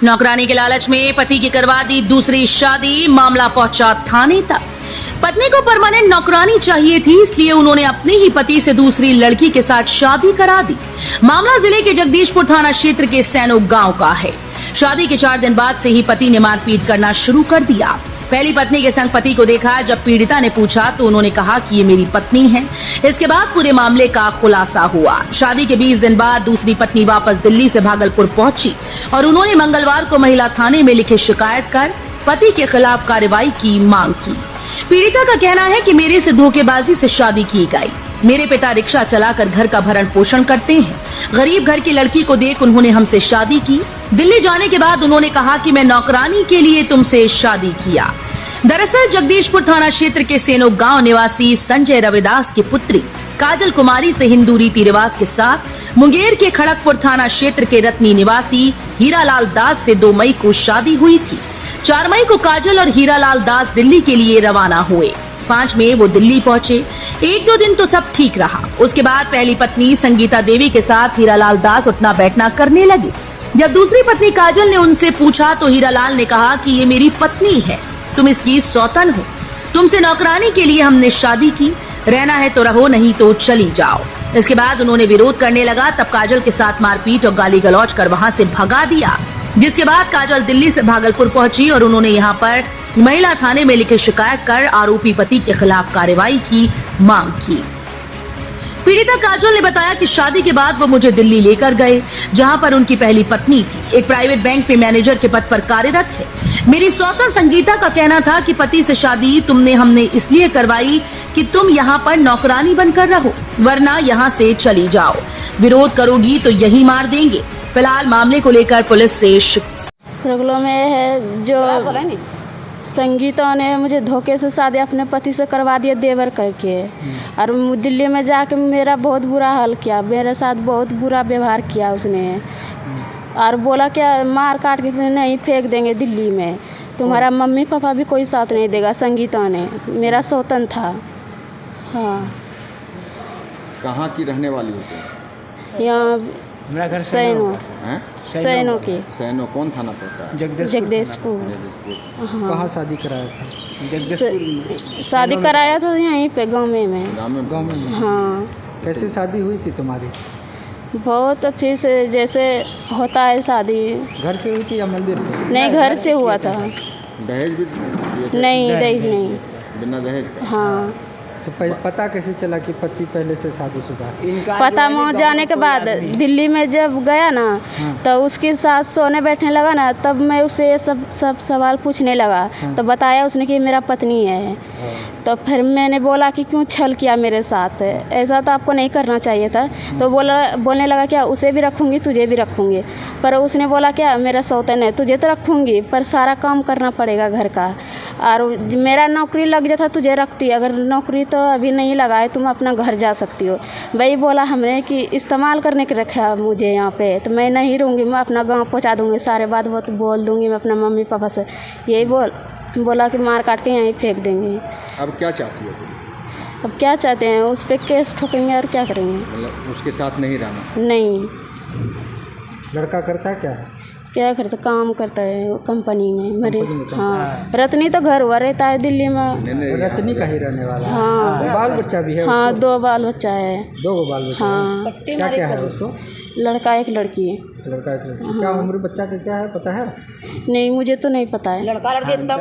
नौकरानी के लालच में पति की करवा दी दूसरी शादी, मामला पहुंचा थाने तक। पत्नी को परमानेंट नौकरानी चाहिए थी, इसलिए उन्होंने अपने ही पति से दूसरी लड़की के साथ शादी करा दी। मामला जिले के जगदीशपुर थाना क्षेत्र के सैनो गांव का है। शादी के 4 दिन बाद से ही पति ने मारपीट करना शुरू कर दिया। पहली पत्नी के संग पति को देखा। जब पीड़िता ने पूछा तो उन्होंने कहा कि ये मेरी पत्नी है। इसके बाद पूरे मामले का खुलासा हुआ। शादी के 20 दिन बाद दूसरी पत्नी वापस दिल्ली से भागलपुर पहुंची और उन्होंने मंगलवार को महिला थाने में लिखी शिकायत कर पति के खिलाफ कार्रवाई की मांग की। पीड़िता का कहना है कि मेरे से धोखेबाजी से शादी की गई। मेरे पिता रिक्शा चलाकर घर का भरण पोषण करते हैं। गरीब घर की लड़की को देख उन्होंने हमसे शादी की। दिल्ली जाने के बाद उन्होंने कहा कि मैं नौकरानी के लिए तुमसे शादी किया। दरअसल जगदीशपुर थाना क्षेत्र के सेनो गांव निवासी संजय रविदास की पुत्री काजल कुमारी से हिंदू रीति रिवाज के साथ मुंगेर के खड़गपुर थाना क्षेत्र के रत्नी निवासी हीरालाल दास से 2 मई को शादी हुई थी। 4 मई को काजल और हीरालाल दास दिल्ली के लिए रवाना हुए। 5 मई वो दिल्ली पहुंचे। 1-2 दिन तो सब ठीक रहा। उसके बाद पहली पत्नी संगीता देवी के साथ हीरालाल दास उठना बैठना करने लगे। जब दूसरी पत्नी काजल ने उनसे पूछा तो हीरालाल ने कहा कि ये मेरी पत्नी है, तुम इसकी सौतन हो, तुमसे नौकरानी के लिए हमने शादी की, रहना है तो रहो, नहीं तो चली जाओ। इसके बाद उन्होंने विरोध करने लगा। तब काजल के साथ मारपीट और गाली गलौज कर वहां से भगा दिया। जिसके बाद काजल दिल्ली से भागलपुर पहुंची और उन्होंने यहां पर महिला थाने में लिखी शिकायत कर आरोपी पति के खिलाफ कार्रवाई की मांग की। पीड़िता काजल ने बताया कि शादी के बाद वो मुझे दिल्ली लेकर गए, जहां पर उनकी पहली पत्नी थी। एक प्राइवेट बैंक में मैनेजर के पद पर कार्यरत है। मेरी सौतन संगीता का कहना था कि पति से शादी हमने इसलिए करवाई कि तुम यहाँ पर नौकरानी बनकर रहो, वरना यहाँ से चली जाओ। विरोध करोगी तो यही मार देंगे। फिलहाल मामले को लेकर पुलिस से प्रॉब्लम है जो संगीता ने मुझे धोखे से शादी अपने पति से करवा दिया देवर करके, और दिल्ली में जाके मेरा बहुत बुरा हाल किया। मेरे साथ बहुत बुरा व्यवहार किया उसने, और बोला क्या मार काट के नहीं फेंक देंगे दिल्ली में, तुम्हारा मम्मी पापा भी कोई साथ नहीं देगा। संगीता ने मेरा सौतन था। हाँ। कहाँ की रहने वाली हो? यहाँ मेरा घर सैनो की। सैनो कौन थाना पड़ता है? जगदीशपुर। हाँ। कहाँ शादी कराया था? जगदीशपुर शादी कराया था यहीं पे गाँव में। गाँव में। हाँ। कैसे शादी हुई थी तुम्हारी? बहुत अच्छे से जैसे होता है शादी। घर से हुई थी या मंदिर से? नहीं, घर से हुआ था। दहेज भी? नहीं, दहेज नहीं। बिना दहेज? हाँ। तो पता कैसे चला कि पति पहले से शादीशुदा? पता वहाँ जाने के बाद दिल्ली में जब गया ना, तो उसके साथ सोने बैठने लगा ना, तब मैं उससे सब सवाल पूछने लगा। तो बताया उसने कि मेरा पत्नी है। तो फिर मैंने बोला कि क्यों छल किया मेरे साथ, ऐसा तो आपको नहीं करना चाहिए था। तो बोलने लगा क्या उसे भी रखूँगी तुझे भी रखूँगी। पर उसने बोला क्या मेरा सौतन है, तुझे तो रखूँगी पर सारा काम करना पड़ेगा घर का, और मेरा नौकरी लग जाता तुझे रखती, अगर नौकरी तो अभी नहीं लगा है, तुम अपना घर जा सकती हो। वही बोला हमने कि इस्तेमाल करने के रखा मुझे यहाँ पे, तो मैं नहीं रहूँगी, मैं अपना गाँव पहुँचा दूँगी, सारे बात बोल दूँगी मैं अपना मम्मी पापा से। यही बोला कि मार काट के यहीं फेंक देंगे। अब क्या चाहती हो? अब क्या चाहते हैं, उस पर केस ठोकेंगे और क्या करेंगे। मतलब उसके साथ नहीं रहना? नहीं। लड़का करता क्या है? क्या करता, काम करता है कंपनी में मेरे। हाँ। रत्नी तो घर हुआ रहता है दिल्ली में। रत्नी का ही रहने वाला है? हाँ। बाल बच्चा भी है? हाँ, 2 बाल बच्चा है। 2 बाल बच्चा? हाँ। क्या है उसको? लड़का एक लड़की। लड़का एक लड़की। क्या उम्र बच्चा का क्या है पता है? नहीं, मुझे तो नहीं पता है। लड़का लड़की एकदम